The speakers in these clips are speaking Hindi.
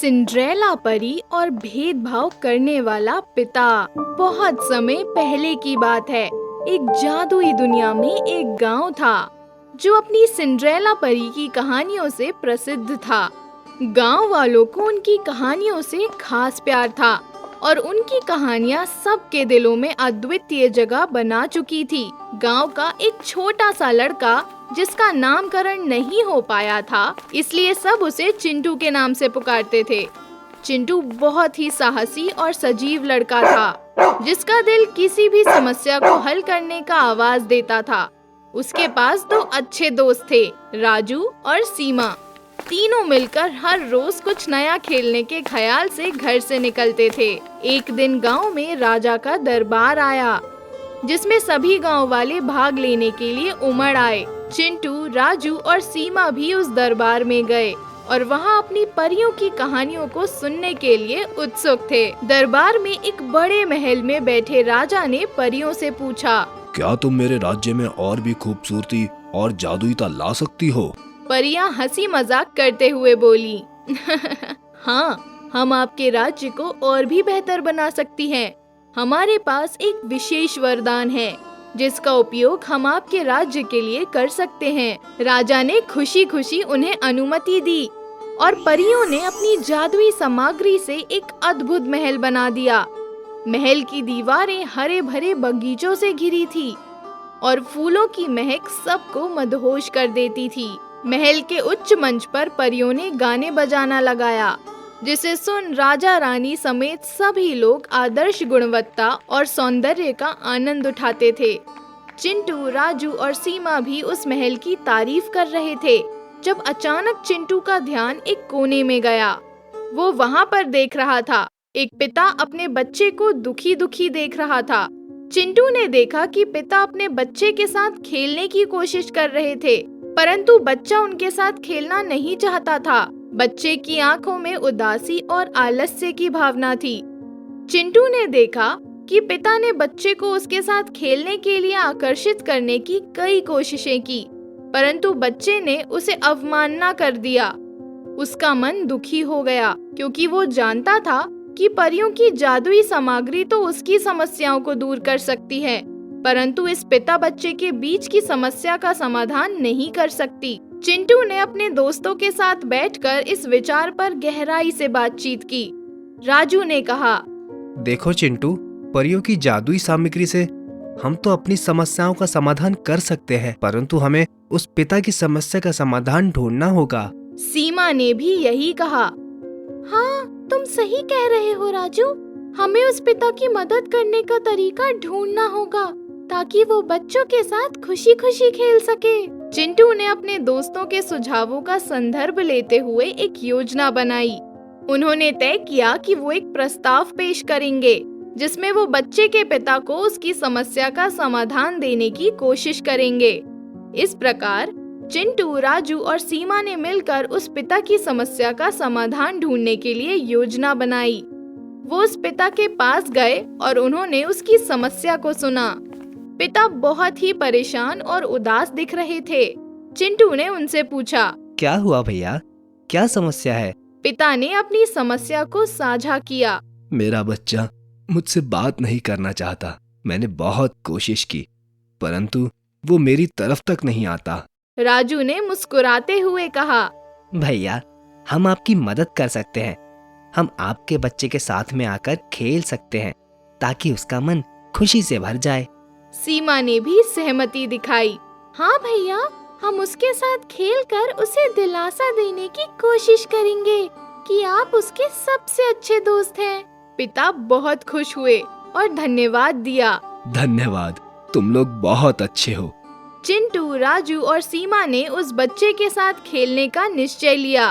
सिंड्रेला परी और भेदभाव करने वाला पिता। बहुत समय पहले की बात है। एक जादुई दुनिया में एक गांव था जो अपनी सिंड्रेला परी की कहानियों से प्रसिद्ध था। गांव वालों को उनकी कहानियों से खास प्यार था और उनकी कहानियां सबके दिलों में अद्वितीय जगह बना चुकी थी। गांव का एक छोटा सा लड़का जिसका नामकरण नहीं हो पाया था, इसलिए सब उसे चिंटू के नाम से पुकारते थे। चिंटू बहुत ही साहसी और सजीव लड़का था, जिसका दिल किसी भी समस्या को हल करने का आवाज देता था। उसके पास दो अच्छे दोस्त थे, राजू और सीमा। तीनों मिलकर हर रोज कुछ नया खेलने के ख्याल से घर से निकलते थे। एक दिन गांव में राजा का दरबार आया, जिसमें सभी गांव वाले भाग लेने के लिए उमड़ आए। चिंटू, राजू और सीमा भी उस दरबार में गए और वहां अपनी परियों की कहानियों को सुनने के लिए उत्सुक थे। दरबार में एक बड़े महल में बैठे राजा ने परियों से पूछा, क्या तुम मेरे राज्य में और भी खूबसूरती और जादुईता ला सकती हो? परियां हंसी मजाक करते हुए बोली, हाँ, हम आपके राज्य को और भी बेहतर बना सकती हैं। हमारे पास एक विशेष वरदान है, जिसका उपयोग हम आपके राज्य के लिए कर सकते हैं। राजा ने खुशी खुशी उन्हें अनुमति दी और परियों ने अपनी जादुई सामग्री से एक अद्भुत महल बना दिया। महल की दीवारें हरे भरे बगीचों से घिरी थी और फूलों की महक सबको मदहोश कर देती थी। महल के उच्च मंच पर परियों ने गाने बजाना लगाया, जिसे सुन राजा रानी समेत सभी लोग आदर्श गुणवत्ता और सौंदर्य का आनंद उठाते थे। चिंटू, राजू और सीमा भी उस महल की तारीफ कर रहे थे जब अचानक चिंटू का ध्यान एक कोने में गया। वो वहाँ पर देख रहा था, एक पिता अपने बच्चे को दुखी दुखी देख रहा था। चिंटू ने देखा कि पिता अपने बच्चे के साथ खेलने की कोशिश कर रहे थे, परंतु बच्चा उनके साथ खेलना नहीं चाहता था। बच्चे की आंखों में उदासी और आलस्य की भावना थी। चिंटू ने देखा कि पिता ने बच्चे को उसके साथ खेलने के लिए आकर्षित करने की कई कोशिशें की, परंतु बच्चे ने उसे अवमानना कर दिया। उसका मन दुखी हो गया, क्योंकि वो जानता था कि परियों की जादुई सामग्री तो उसकी समस्याओं को दूर कर सकती है, परंतु इस पिता बच्चे के बीच की समस्या का समाधान नहीं कर सकती। चिंटू ने अपने दोस्तों के साथ बैठकर इस विचार पर गहराई से बातचीत की। राजू ने कहा, देखो चिंटू, परियों की जादुई सामग्री से हम तो अपनी समस्याओं का समाधान कर सकते हैं, परंतु हमें उस पिता की समस्या का समाधान ढूंढना होगा। सीमा ने भी यही कहा। हाँ, तुम सही कह रहे हो राजू, हमें उस पिता की मदद करने का तरीका ढूंढना होगा, ताकि वो बच्चों के साथ खुशी खुशी खेल सके। चिंटू ने अपने दोस्तों के सुझावों का संदर्भ लेते हुए एक योजना बनाई। उन्होंने तय किया कि वो एक प्रस्ताव पेश करेंगे, जिसमें वो बच्चे के पिता को उसकी समस्या का समाधान देने की कोशिश करेंगे। इस प्रकार चिंटू, राजू और सीमा ने मिलकर उस पिता की समस्या का समाधान ढूंढने के लिए योजना बनाई। वो उस पिता के पास गए और उन्होंने उसकी समस्या को सुना। पिता बहुत ही परेशान और उदास दिख रहे थे। चिंटू ने उनसे पूछा, क्या हुआ भैया, क्या समस्या है? पिता ने अपनी समस्या को साझा किया। मेरा बच्चा मुझसे बात नहीं करना चाहता। मैंने बहुत कोशिश की, परंतु वो मेरी तरफ तक नहीं आता। राजू ने मुस्कुराते हुए कहा, भैया, हम आपकी मदद कर सकते हैं। हम आपके बच्चे के साथ में आकर खेल सकते हैं, ताकि उसका मन खुशी से भर जाए। सीमा ने भी सहमति दिखाई। हाँ भैया, हम उसके साथ खेलकर उसे दिलासा देने की कोशिश करेंगे कि आप उसके सबसे अच्छे दोस्त हैं। पिता बहुत खुश हुए और धन्यवाद दिया। धन्यवाद, तुम लोग बहुत अच्छे हो। चिंटू, राजू और सीमा ने उस बच्चे के साथ खेलने का निश्चय लिया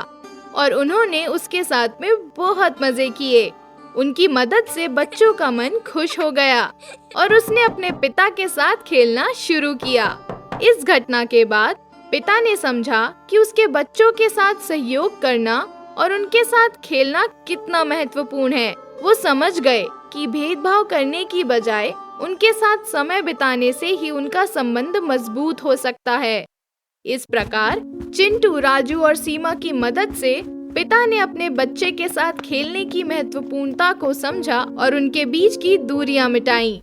और उन्होंने उसके साथ में बहुत मजे किए। उनकी मदद से बच्चों का मन खुश हो गया और उसने अपने पिता के साथ खेलना शुरू किया। इस घटना के बाद पिता ने समझा कि उसके बच्चों के साथ सहयोग करना और उनके साथ खेलना कितना महत्वपूर्ण है। वो समझ गए कि भेदभाव करने की बजाय उनके साथ समय बिताने से ही उनका संबंध मजबूत हो सकता है। इस प्रकार चिंटू, राजू और सीमा की मदद से पिता ने अपने बच्चे के साथ खेलने की महत्वपूर्णता को समझा और उनके बीच की दूरियां मिटाई।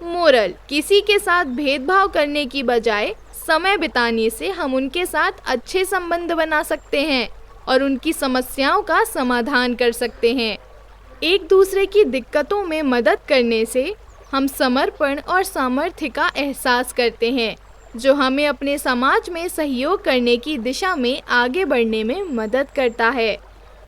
मोरल: किसी के साथ भेदभाव करने की बजाय समय बिताने से हम उनके साथ अच्छे संबंध बना सकते हैं और उनकी समस्याओं का समाधान कर सकते हैं। एक दूसरे की दिक्कतों में मदद करने से हम समर्पण और सामर्थ्य का एहसास करते हैं, जो हमें अपने समाज में सहयोग करने की दिशा में आगे बढ़ने में मदद करता है।